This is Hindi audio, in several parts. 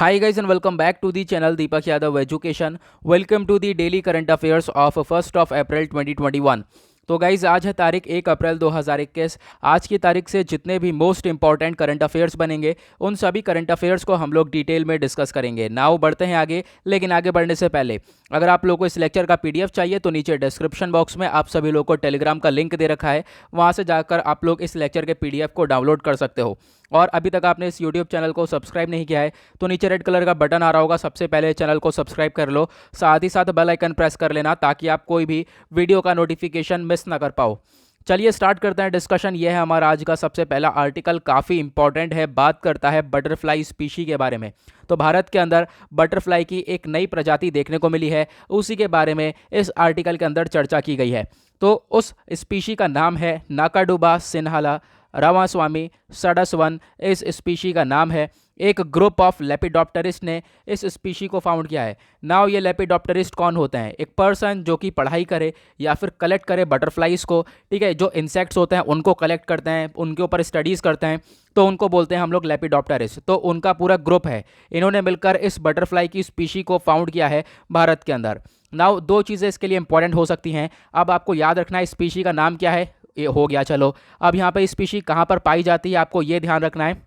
Hi guys and welcome back to the channel Deepak Yadav Education. Welcome to the daily current affairs of 1st of April 2021. तो गाइज आज है तारीख 1 अप्रैल 2021। आज की तारीख से जितने भी मोस्ट इंपॉर्टेंट करंट अफेयर्स बनेंगे उन सभी करंट अफेयर्स को हम लोग डिटेल में डिस्कस करेंगे। नाउ बढ़ते हैं आगे, लेकिन आगे बढ़ने से पहले अगर आप लोगों को इस लेक्चर का पीडीएफ चाहिए तो नीचे डिस्क्रिप्शन बॉक्स में आप सभी लोगों को टेलीग्राम का लिंक दे रखा है, वहाँ से जाकर आप लोग इस लेक्चर के पीडीएफ को डाउनलोड कर सकते हो। और अभी तक आपने इस यूट्यूब चैनल को सब्सक्राइब नहीं किया है तो नीचे रेड कलर का बटन आ रहा होगा, सबसे पहले चैनल को सब्सक्राइब कर लो, साथ ही साथ बेल आइकन प्रेस कर लेना ताकि आप कोई भी वीडियो का नोटिफिकेशन मिस ना कर पाओ। चलिए स्टार्ट करते हैं डिस्कशन। ये है हमारा आज का सबसे पहला आर्टिकल, काफ़ी इंपॉर्टेंट है, बात करता है बटरफ्लाई स्पीशी के बारे में। तो भारत के अंदर बटरफ्लाई की एक नई प्रजाति देखने को मिली है, उसी के बारे में इस आर्टिकल के अंदर चर्चा की गई है। तो उस स्पीशी का नाम है नाकाडुबा सिन्हाला रामास्वामी सडसवन, इस स्पीशी का नाम है। एक ग्रुप ऑफ लेपिडोप्टेरिस्ट ने इस स्पीशी को फाउंड किया है। नाउ ये लेपिडोप्टेरिस्ट कौन होते हैं? एक पर्सन जो कि पढ़ाई करे या फिर कलेक्ट करे बटरफ्लाइज को, ठीक है, जो इंसेक्ट्स होते हैं उनको कलेक्ट करते हैं, उनके ऊपर स्टडीज़ करते हैं, तो उनको बोलते हैं हम लोग लेपिडोप्टेरिस्ट। तो उनका पूरा ग्रुप है, इन्होंने मिलकर इस बटरफ्लाई की स्पीशी को फाउंड किया है भारत के अंदर। नाउ दो चीज़ें इसके लिए इंपॉर्टेंट हो सकती हैं। अब आपको याद रखना है स्पीशी का नाम क्या है, ये हो गया। चलो अब यहाँ पे स्पीशी कहाँ पर पाई जाती है आपको ये ध्यान रखना है।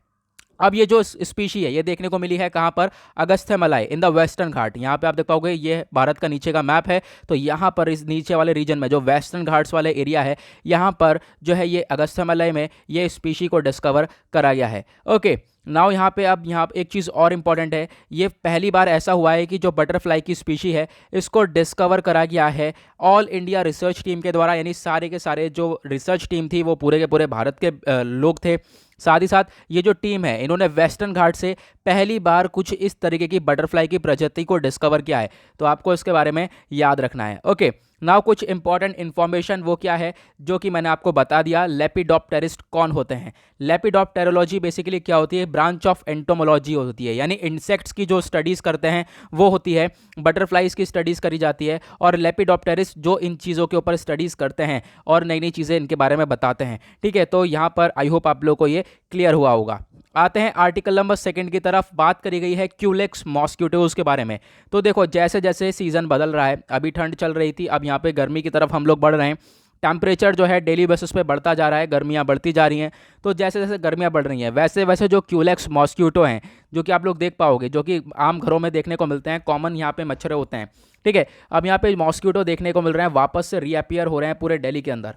अब ये जो स्पीशी है ये देखने को मिली है कहाँ पर? अगस्थ्यमलाई इन द वेस्टर्न घाट। यहाँ पे आप देख पाओगे ये भारत का नीचे का मैप है, तो यहाँ पर इस नीचे वाले रीजन में जो वेस्टर्न घाट्स वाले एरिया है यहाँ पर जो है ये अगस्थ्यमलाई में ये स्पीशी को डिस्कवर करा गया है। ओके, नाउ यहाँ पे अब यहाँ एक चीज़ और इम्पॉर्टेंट है, ये पहली बार ऐसा हुआ है कि जो बटरफ्लाई की स्पीशी है इसको डिस्कवर करा गया है ऑल इंडिया रिसर्च टीम के द्वारा, यानी सारे के सारे जो रिसर्च टीम थी वो पूरे के पूरे भारत के लोग थे। साथ ही साथ ये जो टीम है इन्होंने वेस्टर्न घाट से पहली बार कुछ इस तरीके की बटरफ्लाई की प्रजाति को डिस्कवर किया है, तो आपको इसके बारे में याद रखना है। ओके, नाउ कुछ इंपॉर्टेंट इन्फॉर्मेशन वो क्या है जो कि मैंने आपको बता दिया। लेपिडोप्टेरिस्ट कौन होते हैं? लेपिडोप्टेरोलॉजी बेसिकली क्या होती है? ब्रांच ऑफ एंटोमोलॉजी होती है, यानी इंसेक्ट्स की जो स्टडीज़ करते हैं वो होती है, बटरफ्लाइज की स्टडीज़ करी जाती है, और लेपिडोप्टेरिस्ट जो इन चीज़ों के ऊपर स्टडीज़ करते हैं और नई नई चीज़ें इनके बारे में बताते हैं। ठीक है, तो यहाँ पर आई होप आप लोग को ये क्लियर हुआ होगा। आते हैं आर्टिकल नंबर 2 की तरफ। बात करी गई है क्यूलेक्स मॉस्किटोज के बारे में। तो देखो जैसे जैसे सीज़न बदल रहा है, अभी ठंड चल रही थी, अब यहाँ पे गर्मी की तरफ हम लोग बढ़ रहे हैं। टेम्परेचर जो है डेली बेसिस पे बढ़ता जा रहा है, गर्मियाँ बढ़ती जा रही हैं। तो जैसे जैसे गर्मियाँ बढ़ रही हैं वैसे वैसे जो क्यूलेक्स मॉस्किटो हैं जो कि आप लोग देख पाओगे, जो कि आम घरों में देखने को मिलते हैं, कॉमन यहाँ पे मच्छर होते हैं, ठीक है, अब यहाँ पे मॉस्किटो देखने को मिल रहे हैं, वापस से रीअपियर हो रहे हैं पूरे दिल्ली के अंदर।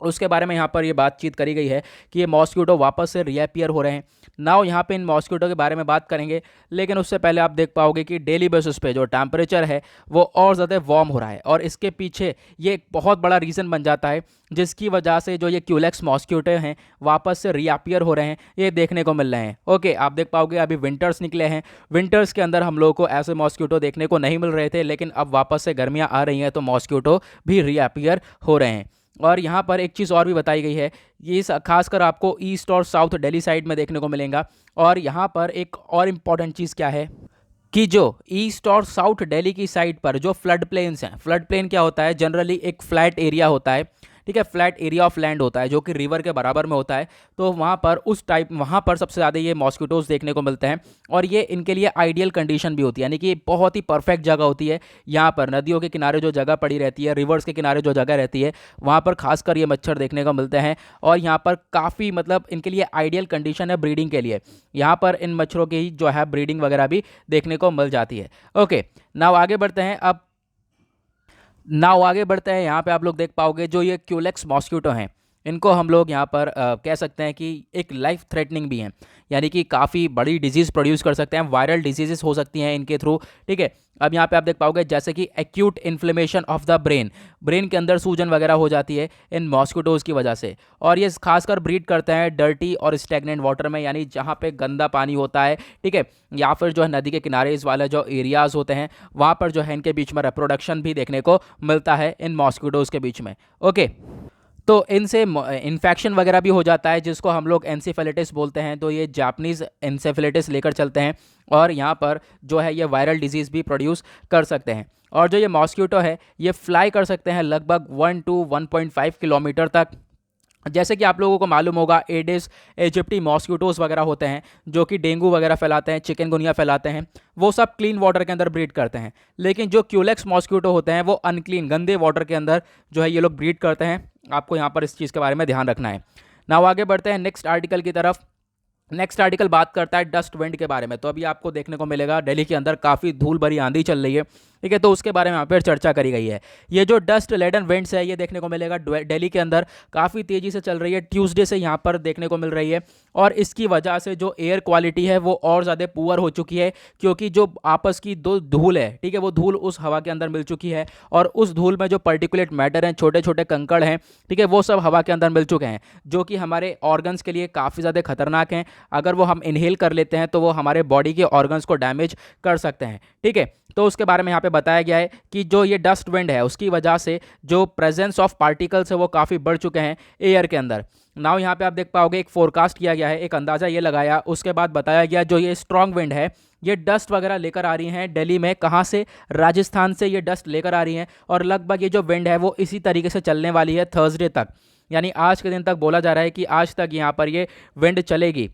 उसके बारे में यहाँ पर ये बातचीत करी गई है कि ये मॉस्किटो वापस से रीअपियर हो रहे हैं। नाउ यहाँ पे इन मॉस्किटो के बारे में बात करेंगे, लेकिन उससे पहले आप देख पाओगे कि डेली बेसिस पे जो टेम्परेचर है वो और ज़्यादा वार्म हो रहा है, और इसके पीछे ये एक बहुत बड़ा रीज़न बन जाता है जिसकी वजह से जो ये क्यूलेक्स मॉस्किटो हैं वापस से रीअपियर हो रहे हैं, ये देखने को मिल रहे हैं। ओके, आप देख पाओगे अभी विंटर्स निकले हैं, विंटर्स के अंदर हम लोगों को ऐसे मॉस्किटो देखने को नहीं मिल रहे थे, लेकिन अब वापस से गर्मियाँ आ रही हैं तो मॉस्किटो भी रीअपियर हो रहे हैं। और यहाँ पर एक चीज़ और भी बताई गई है, ये खासकर आपको ईस्ट और साउथ दिल्ली साइड में देखने को मिलेगा। और यहाँ पर एक और इम्पॉर्टेंट चीज़ क्या है कि जो ईस्ट और साउथ दिल्ली की साइड पर जो फ्लड प्लेन्स हैं, फ्लड प्लेन क्या होता है? जनरली एक फ्लैट एरिया होता है, ठीक है, फ्लैट एरिया ऑफ लैंड होता है जो कि रिवर के बराबर में होता है। तो वहाँ पर उस टाइप वहाँ पर सबसे ज़्यादा ये मॉस्किटोज देखने को मिलते हैं, और ये इनके लिए आइडियल कंडीशन भी होती है, यानी कि बहुत ही परफेक्ट जगह होती है। यहाँ पर नदियों के किनारे जो जगह पड़ी रहती है, रिवर्स के किनारे जो जगह रहती है, वहाँ पर खासकर ये मच्छर देखने को मिलते हैं, और यहाँ पर काफ़ी मतलब इनके लिए आइडियल कंडीशन है ब्रीडिंग के लिए। यहाँ पर इन मच्छरों की जो है ब्रीडिंग वगैरह भी देखने को मिल जाती है। ओके, नाउ आगे बढ़ते हैं। अब आगे बढ़ते हैं, यहाँ पे आप लोग देख पाओगे जो ये क्यूलेक्स मॉस्किटो हैं इनको हम लोग यहाँ पर कह सकते हैं कि एक लाइफ थ्रेटनिंग भी हैं, यानी कि काफ़ी बड़ी डिजीज़ प्रोड्यूस कर सकते हैं, वायरल डिजीज़ हो सकती हैं इनके थ्रू, ठीक है। अब यहाँ पे आप देख पाओगे जैसे कि acute inflammation of the brain के अंदर सूजन वगैरह हो जाती है इन मॉस्किटोज़ की वजह से, और ये खासकर ब्रीड करते हैं डर्टी और स्टैग्नेंट वाटर में, यानी जहाँ पे गंदा पानी होता है, ठीक है, या फिर जो है नदी के किनारे इस वाले जो एरियाज़ होते हैं वहाँ पर जो है इनके बीच में रिप्रोडक्शन भी देखने को मिलता है इन मॉस्किटोज़ के बीच में। ओके, तो इनसे इन्फेक्शन वगैरह भी हो जाता है जिसको हम लोग एनसेफेलिटिस बोलते हैं, तो ये जापानीज़ एनसेफेलिटिस लेकर चलते हैं, और यहाँ पर जो है ये वायरल डिजीज़ भी प्रोड्यूस कर सकते हैं। और जो ये मॉस्किटो है ये फ्लाई कर सकते हैं लगभग 1 to 1.5 किलोमीटर तक, जैसे कि आप लोगों को मालूम होगा, एडिस इजिप्टी मॉस्किटोज वगैरह होते हैं जो कि डेंगू वगैरह फैलाते हैं, चिकनगुनिया फैलाते हैं, वो सब क्लीन वाटर के अंदर ब्रीड करते हैं। लेकिन जो क्यूलेक्स मॉस्किटो होते हैं वो अनक्लीन, गंदे वाटर के अंदर जो है ये लोग ब्रीड करते हैं। आपको यहाँ पर इस चीज़ के बारे में ध्यान रखना है। नाउ आगे बढ़ते हैं नेक्स्ट आर्टिकल की तरफ। नेक्स्ट आर्टिकल बात करता है डस्ट विंड के बारे में। तो अभी आपको देखने को मिलेगा दिल्ली के अंदर काफ़ी धूल भरी आंधी चल रही है, ठीक है, तो उसके बारे में यहाँ पर चर्चा करी गई है। ये जो डस्ट लेडन विंड्स है ये देखने को मिलेगा दिल्ली के अंदर काफ़ी तेज़ी से चल रही है, ट्यूसडे से यहाँ पर देखने को मिल रही है। और इसकी वजह से जो एयर क्वालिटी है वो और ज़्यादा पुअर हो चुकी है, क्योंकि जो आपस की दो धूल है, ठीक है, वो धूल उस हवा के अंदर मिल चुकी है और उस धूल में जो पर्टिकुलेट मैटर हैं, छोटे छोटे कंकड़ हैं, ठीक है, वो सब हवा के अंदर मिल चुके हैं, जो कि हमारे ऑर्गन्स के लिए काफ़ी ज़्यादा खतरनाक हैं। अगर वो हम इनहेल कर लेते हैं तो वो हमारे बॉडी के ऑर्गन्स को डैमेज कर सकते हैं, ठीक है। तो उसके बारे में यहाँ पे बताया गया है कि जो ये डस्ट विंड है उसकी वजह से जो प्रेजेंस ऑफ पार्टिकल्स है वो काफ़ी बढ़ चुके हैं एयर के अंदर। नाउ यहाँ पे आप देख पाओगे एक फोरकास्ट किया गया है, एक अंदाज़ा ये लगाया, उसके बाद बताया गया जो ये स्ट्रॉन्ग विंड है ये डस्ट वगैरह लेकर आ रही हैं दिल्ली में। कहाँ से? राजस्थान से ये डस्ट लेकर आ रही हैं और लगभग ये जो विंड है वो इसी तरीके से चलने वाली है थर्सडे तक, यानी आज के दिन तक बोला जा रहा है कि आज तक यहाँ पर ये विंड चलेगी।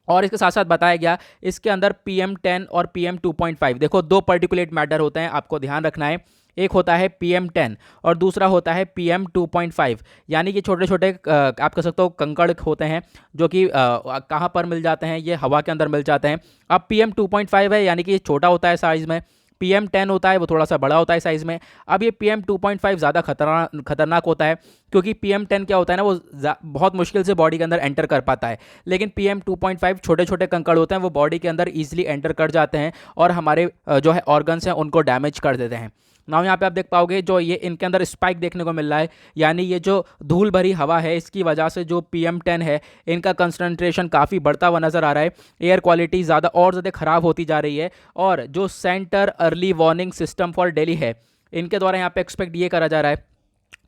और इसके साथ साथ बताया गया इसके अंदर PM10 और PM2.5, देखो दो पर्टिकुलेट मैटर होते हैं, आपको ध्यान रखना है। एक होता है PM10 और दूसरा होता है PM2.5, यानी कि छोटे छोटे आप कह सकते हो कंकड़ होते हैं जो कि कहाँ पर मिल जाते हैं, ये हवा के अंदर मिल जाते हैं। अब PM2.5 है यानी कि ये छोटा होता है साइज़ में, PM10 होता है वो थोड़ा सा बड़ा होता है साइज़ में। अब ये PM2.5 ज़्यादा खतरनाक होता है, क्योंकि PM10 क्या होता है ना, वो बहुत मुश्किल से बॉडी के अंदर एंटर कर पाता है, लेकिन PM2.5 छोटे छोटे कंकड़ होते हैं, वो बॉडी के अंदर ईजिली एंटर कर जाते हैं और हमारे जो है ऑर्गन्स हैं उनको डैमेज कर देते हैं। नाउ यहाँ पे आप देख पाओगे जो ये इनके अंदर स्पाइक देखने को मिल रहा है, यानी ये जो धूल भरी हवा है इसकी वजह से जो PM10 है इनका कंसंट्रेशन काफ़ी बढ़ता हुआ नज़र आ रहा है। एयर क्वालिटी ज़्यादा और ज़्यादा ख़राब होती जा रही है। और जो centre early warning system for Delhi है, इनके द्वारा यहाँ पे एक्सपेक्ट ये करा जा रहा है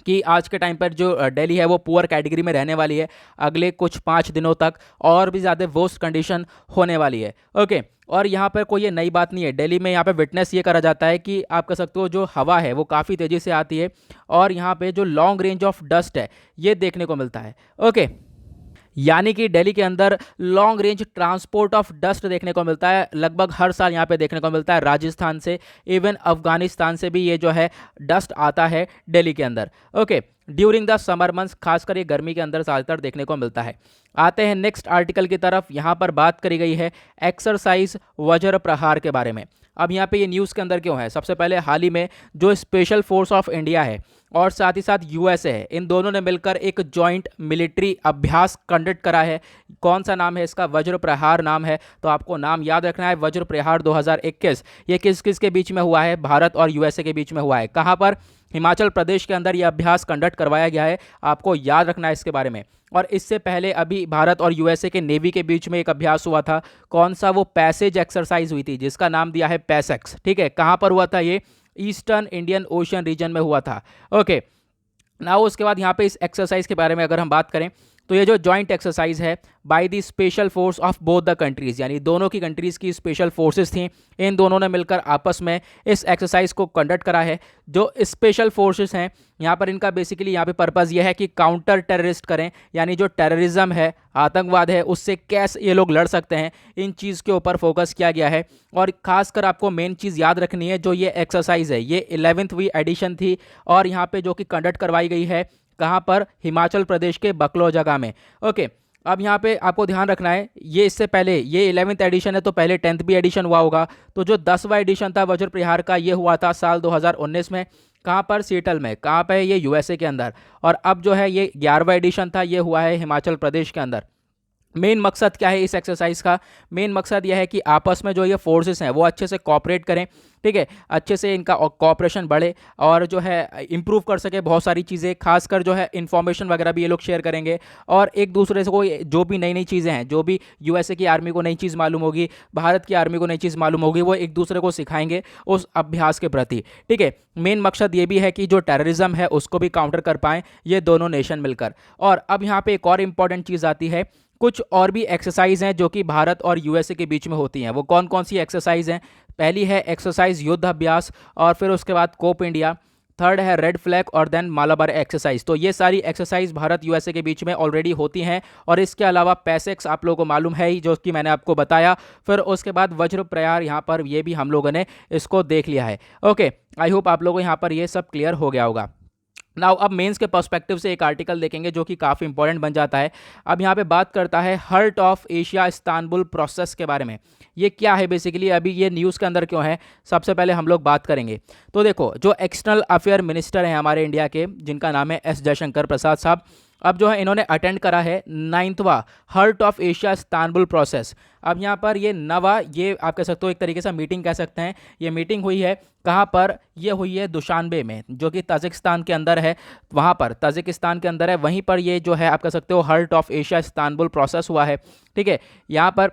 कि आज के टाइम पर जो दिल्ली है वो पुअर कैटेगरी में रहने वाली है, अगले कुछ 5 दिनों तक और भी ज़्यादा वर्स्ट कंडीशन होने वाली है। ओके, और यहाँ पर कोई ये नई बात नहीं है, दिल्ली में यहाँ पे विटनेस ये करा जाता है कि आप कह सकते हो जो हवा है वो काफ़ी तेज़ी से आती है और यहाँ पे जो लॉन्ग रेंज ऑफ डस्ट है ये देखने को मिलता है। ओके, यानी कि दिल्ली के अंदर long range transport of dust देखने को मिलता है, लगभग हर साल यहाँ पे देखने को मिलता है। राजस्थान से, इवन अफगानिस्तान से भी ये जो है डस्ट आता है दिल्ली के अंदर। Okay, during the summer months, खासकर ये गर्मी के अंदर ज़्यादातर देखने को मिलता है। आते हैं नेक्स्ट आर्टिकल की तरफ। यहाँ पर बात करी गई है एक्सरसाइज वज्र प्रहार के बारे में। अब यहाँ पे ये न्यूज़ के अंदर क्यों है? सबसे पहले हाल ही में जो स्पेशल फोर्स ऑफ इंडिया है और साथ ही साथ USA है, इन दोनों ने मिलकर एक जॉइंट मिलिट्री अभ्यास कंडक्ट करा है। कौन सा नाम है इसका? वज्र प्रहार नाम है, तो आपको नाम याद रखना है, वज्र प्रहार 2021। ये किस किस के बीच में हुआ है? भारत और USA के बीच में हुआ है। कहाँ पर? हिमाचल प्रदेश के अंदर यह अभ्यास कंडक्ट करवाया गया है, आपको याद रखना है इसके बारे में। और इससे पहले अभी भारत और USA के नेवी के बीच में एक अभ्यास हुआ था। कौन सा? वो पैसेज एक्सरसाइज हुई थी जिसका नाम दिया है पैसेक्स, ठीक है। कहाँ पर हुआ था ये? ईस्टर्न इंडियन ओशन रीजन में हुआ था। ओके, नाउ उसके बाद यहाँ पे इस एक्सरसाइज के बारे में अगर हम बात करें तो ये जो जॉइंट एक्सरसाइज है by the special force of both the countries, यानी दोनों की कंट्रीज़ की स्पेशल फोर्सेस थी, इन दोनों ने मिलकर आपस में इस एक्सरसाइज को कंडक्ट करा है। जो स्पेशल फोर्सेस हैं यहाँ पर, इनका बेसिकली यहाँ पे पर्पज़ ये है कि काउंटर टेररिस्ट करें, यानी जो टेररिज्म है, आतंकवाद है, उससे कैसे ये लोग लड़ सकते हैं, इन चीज़ के ऊपर फोकस किया गया है। और खासकर आपको मेन चीज़ याद रखनी है, जो ये एक्सरसाइज है ये 11वीं एडिशन थी और यहाँ पे जो कि कंडक्ट करवाई गई है कहाँ पर? हिमाचल प्रदेश के बकलो जगह में। ओके, अब यहाँ पे आपको ध्यान रखना है, ये इससे पहले ये 11वीं एडिशन है तो पहले 10th भी एडिशन हुआ होगा। तो जो 10वां एडिशन था वज्र प्रहार का, ये हुआ था साल 2019 में। कहाँ पर? सीटल में। कहाँ पे? ये USA के अंदर। और अब जो है ये 11वां एडिशन था, ये हुआ है हिमाचल प्रदेश के अंदर। मेन मकसद क्या है इस एक्सरसाइज का? मेन मकसद यह है कि आपस में जो ये फोर्सेस हैं वो अच्छे से कोऑपरेट करें, ठीक है, अच्छे से इनका कोऑपरेशन बढ़े और जो है इंप्रूव कर सके बहुत सारी चीज़ें, खासकर जो है इन्फॉर्मेशन वगैरह भी ये लोग शेयर करेंगे और एक दूसरे से कोई जो भी नई नई चीज़ें हैं, जो भी USA की आर्मी को नई चीज़ मालूम होगी, भारत की आर्मी को नई चीज़ मालूम होगी, वो एक दूसरे को सिखाएंगे उस अभ्यास के प्रति, ठीक है। मेन मकसद ये भी है कि जो टेररिज्म है उसको भी काउंटर कर पाएँ ये दोनों नेशन मिलकर। और अब यहाँ पर एक और इम्पॉर्टेंट चीज़ आती है, कुछ और भी एक्सरसाइज हैं जो कि भारत और USA के बीच में होती हैं। वो कौन कौन सी एक्सरसाइज हैं? पहली है एक्सरसाइज युद्ध अभ्यास और फिर उसके बाद कोप इंडिया, थर्ड है रेड फ्लैग और देन मालाबार एक्सरसाइज। तो ये सारी एक्सरसाइज भारत यूएसए के बीच में ऑलरेडी होती हैं। और इसके अलावा पैसेक्स आप लोगों को मालूम है ही, जो कि मैंने आपको बताया। फिर उसके बाद वज्र प्रहार, यहाँ पर ये भी हम लोगों ने इसको देख लिया है। ओके, आई होप आप लोगों को यहाँ पर ये सब क्लियर हो गया होगा। नाउ अब मेंस के पर्सपेक्टिव से एक आर्टिकल देखेंगे जो कि काफ़ी इंपॉर्टेंट बन जाता है। अब यहाँ पे बात करता है heart of Asia Istanbul process के बारे में। ये क्या है बेसिकली, अभी ये न्यूज़ के अंदर क्यों है, सबसे पहले हम लोग बात करेंगे। तो देखो, जो एक्सटर्नल अफेयर मिनिस्टर हैं हमारे इंडिया के, जिनका नाम है एस जयशंकर प्रसाद साहब, अब जो है इन्होंने अटेंड करा है 9वां heart of Asia Istanbul process. अब यहाँ पर ये नवा, ये आप कह सकते हो एक तरीके से मीटिंग कह सकते हैं। ये मीटिंग हुई है कहाँ पर, ये हुई है दुशानबे में, जो कि ताजिकिस्तान के अंदर है। वहाँ पर ताजिकिस्तान के अंदर है, वहीं पर ये जो है आप कह सकते हो heart of Asia Istanbul process हुआ है। ठीक है, यहाँ पर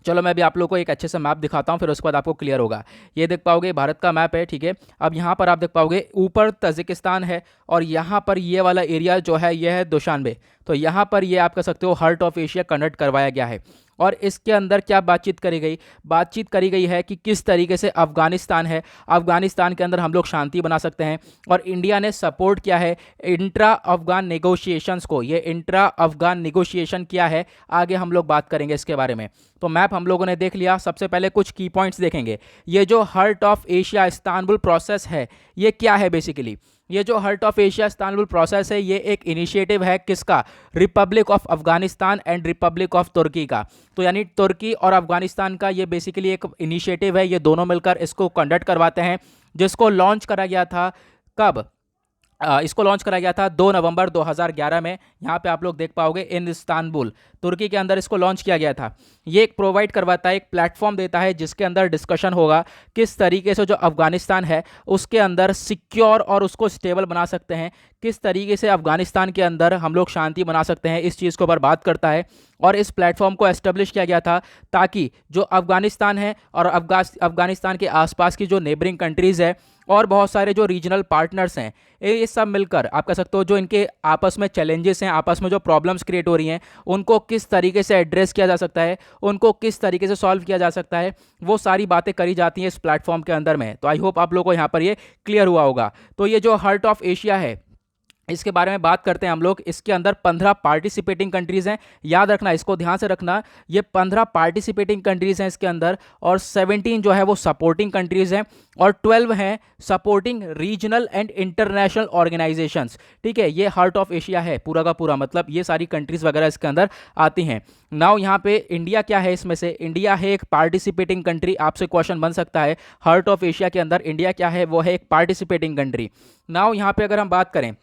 चलो मैं भी आप लोगों को एक अच्छे से मैप दिखाता हूँ, फिर उसके बाद आपको क्लियर होगा। ये देख पाओगे भारत का मैप है, ठीक है। अब यहाँ पर आप देख पाओगे ऊपर ताजिकिस्तान है और यहाँ पर ये वाला एरिया जो है ये है दुशानबे। तो यहाँ पर ये आप कह सकते हो हार्ट ऑफ एशिया कंडक्ट करवाया गया है। और इसके अंदर क्या बातचीत करी गई, बातचीत करी गई है कि किस तरीके से अफगानिस्तान है, अफगानिस्तान के अंदर हम लोग शांति बना सकते हैं। और इंडिया ने सपोर्ट किया है इंट्रा अफगान नेगोशिएशंस को। ये इंट्रा अफगान नेगोशिएशन क्या है, आगे हम लोग बात करेंगे इसके बारे में। तो मैप हम लोगों ने देख लिया। सबसे पहले कुछ की पॉइंट्स देखेंगे। ये जो heart of Asia Istanbul process है, ये क्या है बेसिकली। ये जो heart of Asia Istanbul process है, ये एक इनिशिएटिव है किसका, republic of Afghanistan and republic of तुर्की का। तो यानी तुर्की और अफगानिस्तान का ये बेसिकली एक इनिशिएटिव है, ये दोनों मिलकर इसको कंडक्ट करवाते हैं, जिसको लॉन्च करा गया था कब, इसको लॉन्च करा गया था 2 नवंबर 2011 में। यहाँ पे आप लोग देख पाओगे इन इस्तांबुल, तुर्की के अंदर इसको लॉन्च किया गया था। ये एक प्रोवाइड करवाता है, एक प्लेटफॉर्म देता है जिसके अंदर डिस्कशन होगा किस तरीके से जो अफगानिस्तान है उसके अंदर सिक्योर और उसको स्टेबल बना सकते हैं, किस तरीके से अफगानिस्तान के अंदर हम लोग शांति बना सकते हैं, इस चीज़ के ऊपर बात करता है। और इस प्लेटफॉर्म को एस्टेब्लिश किया गया था ताकि जो अफगानिस्तान है और अफगानिस्तान के आसपास की जो नेबरिंग कंट्रीज़ है और बहुत सारे जो रीजनल पार्टनर्स हैं, ये सब मिलकर आप कह सकते हो जो इनके आपस में चैलेंजेस हैं, आपस में जो प्रॉब्लम्स क्रिएट हो रही हैं, उनको किस तरीके से एड्रेस किया जा सकता है, उनको किस तरीके से सॉल्व किया जा सकता है, वो सारी बातें करी जाती हैं इस प्लेटफॉर्म के अंदर में। तो आई होप आप लोगों को यहाँ पर ये क्लियर हुआ होगा। तो ये जो हार्ट ऑफ एशिया है, इसके बारे में बात करते हैं हम लोग। इसके अंदर 15 पार्टिसिपेटिंग कंट्रीज़ हैं, याद रखना, इसको ध्यान से रखना। ये 15 पार्टिसिपेटिंग कंट्रीज़ हैं इसके अंदर, और 17 जो है वो सपोर्टिंग कंट्रीज़ हैं, और 12 हैं supporting regional and international organisations. ठीक है, ये हार्ट ऑफ एशिया है पूरा का पूरा, मतलब ये सारी कंट्रीज़ वगैरह इसके अंदर आती हैं। नाउ यहाँ पे इंडिया क्या है, इसमें से इंडिया है एक पार्टिसिपेटिंग कंट्री। आपसे क्वेश्चन बन सकता है हार्ट ऑफ एशिया के अंदर इंडिया क्या है, वो है एक पार्टिसिपेटिंग कंट्री। नाउ यहाँ पे अगर हम बात करें,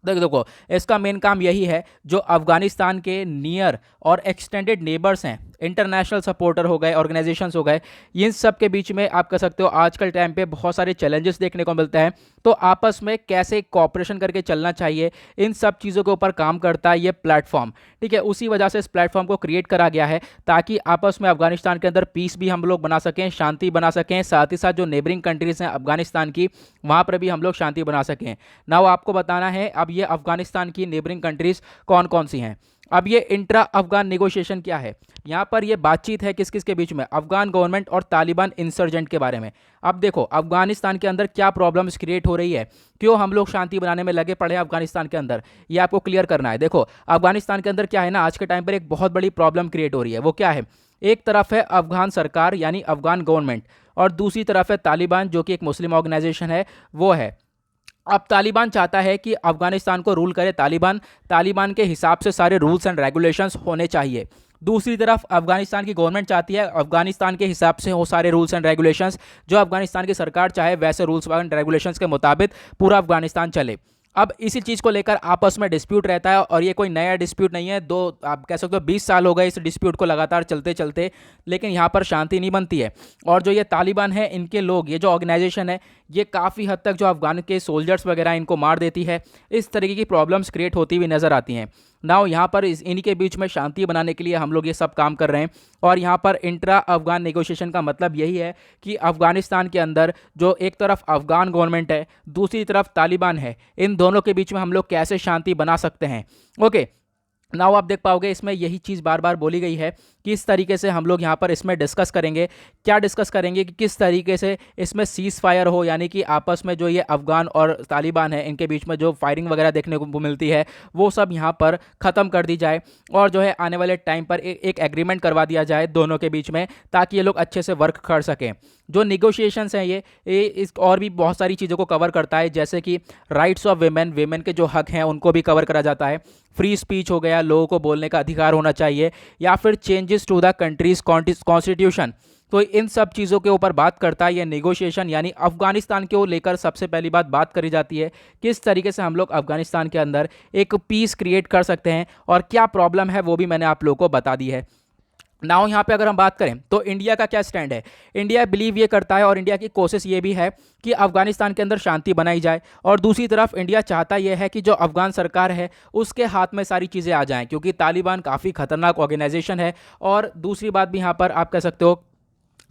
देखो इसका मेन काम यही है, जो अफगानिस्तान के नियर और एक्सटेंडेड नेबर्स हैं, इंटरनेशनल सपोर्टर हो गए, ऑर्गेनाइजेशंस हो गए, इन सब के बीच में आप कह सकते हो आजकल टाइम पे बहुत सारे चैलेंजेस देखने को मिलते हैं। तो आपस में कैसे कोऑपरेशन करके चलना चाहिए, इन सब चीज़ों के ऊपर काम करता है ये प्लेटफॉर्म। ठीक है, उसी वजह से इस प्लेटफॉर्म को क्रिएट करा गया है ताकि आपस में अफगानिस्तान के अंदर पीस भी हम लोग बना सकें, शांति बना सकें, साथ ही साथ जो नेबरिंग कंट्रीज़ हैं अफगानिस्तान की, वहाँ पर भी हम लोग शांति बना सकें। नाउ आपको बताना है अब ये अफगानिस्तान की नेबरिंग कंट्रीज़ कौन कौन सी हैं। अब ये इंट्रा अफगान नेगोशिएशन क्या है, यहाँ पर ये बातचीत है किस किस के बीच में, अफगान गवर्नमेंट और तालिबान इंसर्जेंट के बारे में। अब देखो अफगानिस्तान के अंदर क्या प्रॉब्लम्स क्रिएट हो रही है, क्यों हम लोग शांति बनाने में लगे पड़े हैं अफगानिस्तान के अंदर, ये आपको क्लियर करना है। देखो अफगानिस्तान के अंदर क्या है ना, आज के टाइम पर एक बहुत बड़ी प्रॉब्लम क्रिएट हो रही है। वो क्या है, एक तरफ है अफगान सरकार यानी अफगान गवर्नमेंट, और दूसरी तरफ है तालिबान जो कि एक मुस्लिम ऑर्गेनाइजेशन है, वो है। अब तालिबान चाहता है कि अफगानिस्तान को रूल करे तालिबान, तालिबान के हिसाब से सारे रूल्स एंड रेगुलेशंस होने चाहिए। दूसरी तरफ अफगानिस्तान की गवर्नमेंट चाहती है अफगानिस्तान के हिसाब से हो सारे रूल्स एंड रेगुलेशंस, जो अफगानिस्तान की सरकार चाहे वैसे रूल्स एंड रेगुलेशंस के मुताबिक पूरा अफगानिस्तान चले। अब इसी चीज़ को लेकर आपस में डिस्प्यूट रहता है, और ये कोई नया डिस्प्यूट नहीं है, दो आप कह सकते हो 20 साल हो गए इस डिस्प्यूट को लगातार चलते चलते, लेकिन यहाँ पर शांति नहीं बनती है। और जो ये तालिबान है, इनके लोग, ये जो ऑर्गेनाइजेशन है, ये काफ़ी हद तक जो अफगान के सोल्जर्स वगैरह इनको मार देती है। इस तरीके की प्रॉब्लम्स क्रिएट होती हुई नज़र आती हैं। नाउ यहाँ पर इन्हीं के बीच में शांति बनाने के लिए हम लोग ये सब काम कर रहे हैं। और यहाँ पर इंट्रा अफगान नेगोशिएशन का मतलब यही है कि अफगानिस्तान के अंदर जो एक तरफ अफगान गवर्नमेंट है, दूसरी तरफ तालिबान है, इन दोनों के बीच में हम लोग कैसे शांति बना सकते हैं। ओके, नाउ आप देख पाओगे इसमें यही चीज़ बार बार बोली गई है कि इस तरीके से हम लोग यहाँ पर इसमें डिस्कस करेंगे। क्या डिस्कस करेंगे कि किस तरीके से इसमें सीज़ फायर हो, यानी कि आपस में जो ये अफ़गान और तालिबान है इनके बीच में जो फायरिंग वगैरह देखने को मिलती है वो सब यहाँ पर ख़त्म कर दी जाए, और जो है आने वाले टाइम पर एक एग्रीमेंट करवा दिया जाए दोनों के बीच में, ताकि ये लोग अच्छे से वर्क कर सकें। जो निगोशिएशंस हैं ये इस और भी बहुत सारी चीज़ों को कवर करता है, जैसे कि राइट्स ऑफ वेमेन के जो हक हैं उनको भी कवर करा जाता है। फ्री स्पीच हो गया, लोगों को बोलने का अधिकार होना चाहिए, या फिर changes to the country's constitution. तो इन सब चीज़ों के ऊपर बात करता है ये नेगोशिएशन, यानी अफगानिस्तान को लेकर सबसे पहली बात करी जाती है किस तरीके से हम लोग अफगानिस्तान के अंदर एक पीस क्रिएट कर सकते हैं, और क्या प्रॉब्लम है वो भी मैंने आप लोगों को बता दी है। नाउ यहाँ पे अगर हम बात करें तो इंडिया का क्या स्टैंड है। इंडिया बिलीव ये करता है, और इंडिया की कोशिश ये भी है कि अफगानिस्तान के अंदर शांति बनाई जाए, और दूसरी तरफ इंडिया चाहता यह है कि जो अफगान सरकार है उसके हाथ में सारी चीज़ें आ जाएं, क्योंकि तालिबान काफ़ी खतरनाक ऑर्गेनाइजेशन है। और दूसरी बात भी यहाँ पर आप कह सकते हो,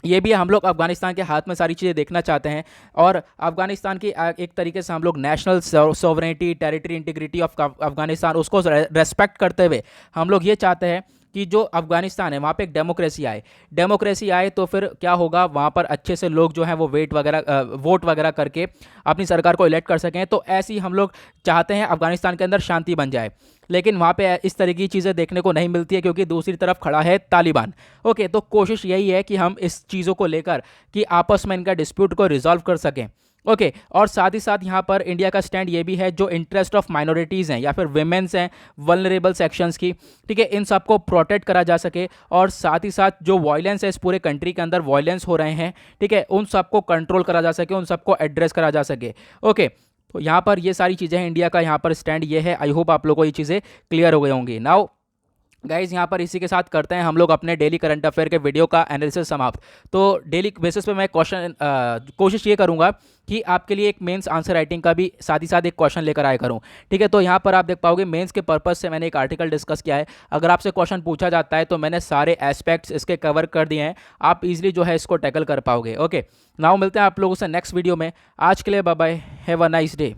ये भी हम लोग अफगानिस्तान के हाथ में सारी चीज़ें देखना चाहते हैं, और अफगानिस्तान की एक तरीके से हम लोग national sovereignty, territory integrity of Afghanistan उसको रेस्पेक्ट करते हुए हम लोग ये चाहते हैं कि जो अफगानिस्तान है वहाँ पे एक डेमोक्रेसी आए तो फिर क्या होगा, वहाँ पर अच्छे से लोग जो हैं वो वोट वगैरह करके अपनी सरकार को इलेक्ट कर सकें। तो ऐसी हम लोग चाहते हैं अफगानिस्तान के अंदर शांति बन जाए, लेकिन वहाँ पे इस तरह की चीज़ें देखने को नहीं मिलती है, क्योंकि दूसरी तरफ खड़ा है तालिबान। ओके, तो कोशिश यही है कि हम इस चीज़ों को लेकर कि आपस में इनका डिस्प्यूट को रिजॉल्व कर सकें। ओके, और साथ ही साथ यहाँ पर इंडिया का स्टैंड ये भी है, जो इंटरेस्ट ऑफ माइनॉरिटीज़ हैं या फिर वेमेंस हैं, वल्नरेबल सेक्शंस की, ठीक है, इन सबको प्रोटेक्ट करा जा सके, और साथ ही साथ जो वायलेंस है इस पूरे कंट्री के अंदर वायलेंस हो रहे हैं, ठीक है, उन सबको कंट्रोल करा जा सके, उन सबको एड्रेस करा जा सके। ओके, तो यहाँ पर ये सारी चीज़ें हैं, इंडिया का यहाँ पर स्टैंड ये है। आई होप आप लोगों को ये चीज़ें क्लियर हो गई होंगी। नाउ गाइज यहाँ पर इसी के साथ करते हैं हम लोग अपने डेली करंट अफेयर के वीडियो का एनालिसिस समाप्त। तो डेली बेसिस पे मैं कोशिश ये करूँगा कि आपके लिए एक मेंस आंसर राइटिंग का भी साथ ही साथ एक क्वेश्चन लेकर आया करूँ, ठीक है। तो यहाँ पर आप देख पाओगे मेंस के पर्पस से मैंने एक आर्टिकल डिस्कस किया है। अगर आपसे क्वेश्चन पूछा जाता है तो मैंने सारे एस्पेक्ट्स इसके कवर कर दिए हैं, आप इजीली जो है इसको टैकल कर पाओगे। ओके, नाउ मिलते हैं आप लोगों से नेक्स्ट वीडियो में। आज के लिए bye bye, have a nice day.